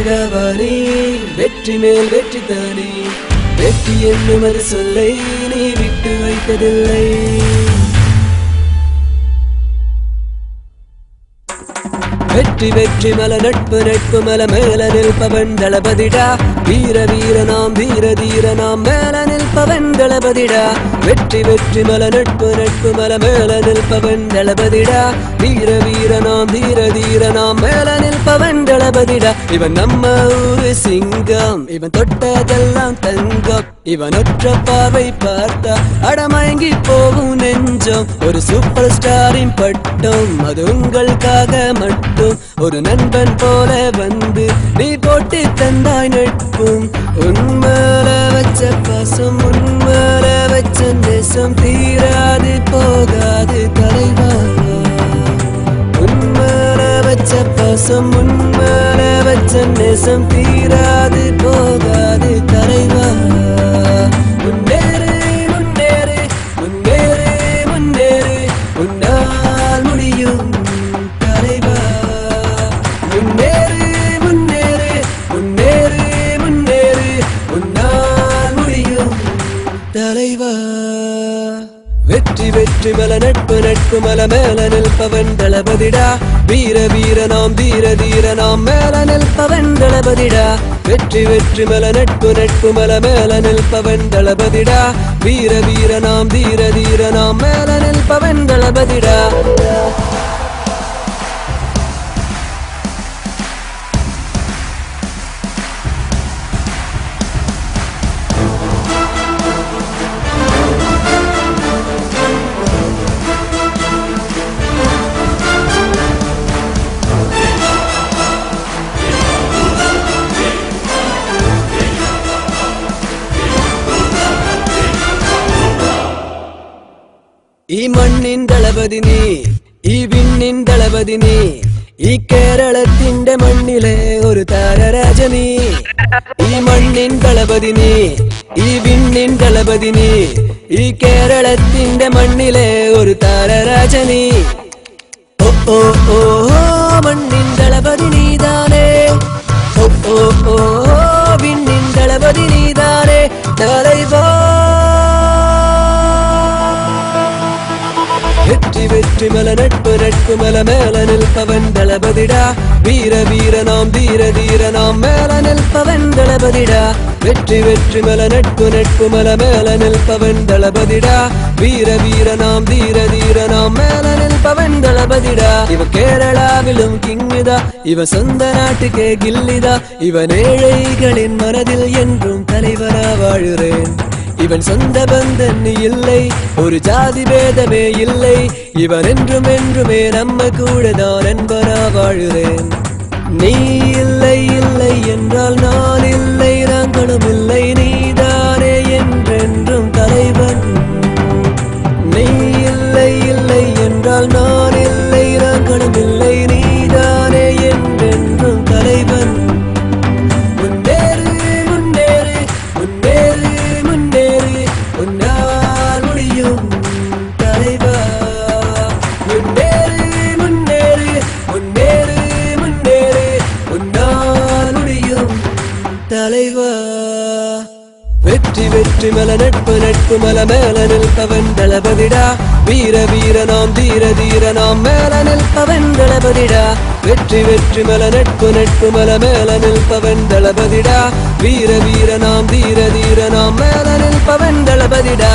வாழவானே வெற்றி மேல் வெற்றி தானே வெற்றி என்னும் அது சொல்லை நீ விட்டு வைத்ததில்லை வெற்றி வெற்றி மல நட்பு நட்பு மல மேல நிற்பவன் தளபதிடா வீர வீர நாம் தீர தீர நாம் மேல நிற்பவன் தளபதிடா வெற்றி வெற்றி மல நட்பு நட்பு மல மேல நிற்பவன் தளபதிடா வீர வீர நாம் தீர தீர நாம் மேல நிற்பவன் தளபதிடா இவன் நம்ம ஊரு சிங்கம் இவன் தொட்டதெல்லாம் தங்கம் இவன் ஒற்ற பார்வை பார்த்தா அடமயங்கி போகும் நெஞ்சம் ஒரு சூப்பர் ஸ்டாரின் பட்டம் அது உங்களுக்காக மட்டும் ஒரு நண்பன் போல வந்து நீ போட்டு தந்தாய் நட்பும் உன்மேல வச்ச பாசம் உன்மேல வச்ச நேசம் தீராது போகாது தலைவா உன்மேல வச்ச பாசம் உன்மேல வச்ச நேசம் தீராது போகாது தலைவா முன்னேறு முன்னேறு முன்னேறு முன்னேறு உன்னால் முடியும் தலைவா முன்னேறு முன்னேறு முன்னேறு முன்னேறு உன்னால் முடியும் தலைவா வெற்றி வெற்றி மல நட்பு நட்பு மல மேல நிற்பவன் தளபதிடா வீர வீர நாம் தீர தீர நாம் மேல நிற்பவன் தளபதிடா வெற்றி வெற்றி மல நட்பு நட்பு மல மேல நிற்பவன் தளபதிடா வீர வீர நாம் தீர தீர நாம் மேல நிற்பவன் தளபதிடா ഈ മണ്ണിൻ ദളപതി നീ ഈ വിണ്ണിൻ ദളപതി നീ ഈ കേരളത്തിന്റെ മണ്ണിലെ ഒരു താരരാജനീ ഈ മണ്ണിൻ ദളപതി നീ ഈ വിണ്ണിൻ ദളപതി നീ ഈ കേരളത്തിന്റെ മണ്ണിലെ ഒരു താരരാജനീ ഓ ഓ ഓ മണ്ണിൻ ദളപതി നീതാനേ ഓ ഓ ഓ വിണ്ണിൻ ദളപതി നീതാനേ தலைவா வெற்றி வெற்றி மல நட்பு நட்பு மல மேல நிற்பவன் தளபதிடா வீர வீர நாம் தீர தீர நாம் மேல நிற்பவன் தளபதிடா வெற்றி வெற்றி மல நட்பு நட்பு மல மேல நிற்பவன் தளபதிடா வீர வீர நாம் தீர தீர நாம் மேல நிற்பவன் தளபதிடா இவன் கேரளாவிலும் கிங்குதா இவன் சொந்த நாட்டுக்கே கில்லிதா இவன் ஏழைகளின் மனதில் என்றும் தலைவரா வாழுறேன் இவன் சொந்த பந்தன் இல்லை ஒரு ஜாதி பேதமே இல்லை இவன் என்றும் என்றுமே நம்ம கூட தான் நண்பரா வாழுறேன் நீ இல்லை இல்லை என்றால் நான் இல்லை நாங்களும் இல்லை நீதானே என்றென்றும் தலைவன் நீ இல்லை இல்லை என்றால் நான் இல்லை நாங்களும் இல்லை நீதானே என்றென்றும் தலைவன் தலைவா வெற்றி வெற்றி மல நட்பு நட்பு மல மேல நிற்பவன் தளபதிடா வீர வீர நாம் தீர தீர நாம் மேல நிற்பவன் தளபதிடா வெற்றி வெற்றி மல நட்பு நட்பு மல மேல நிற்பவன் தளபதிடா வீர வீர நாம் தீர தீர நாம் மேல நிற்பவன் தளபதிடா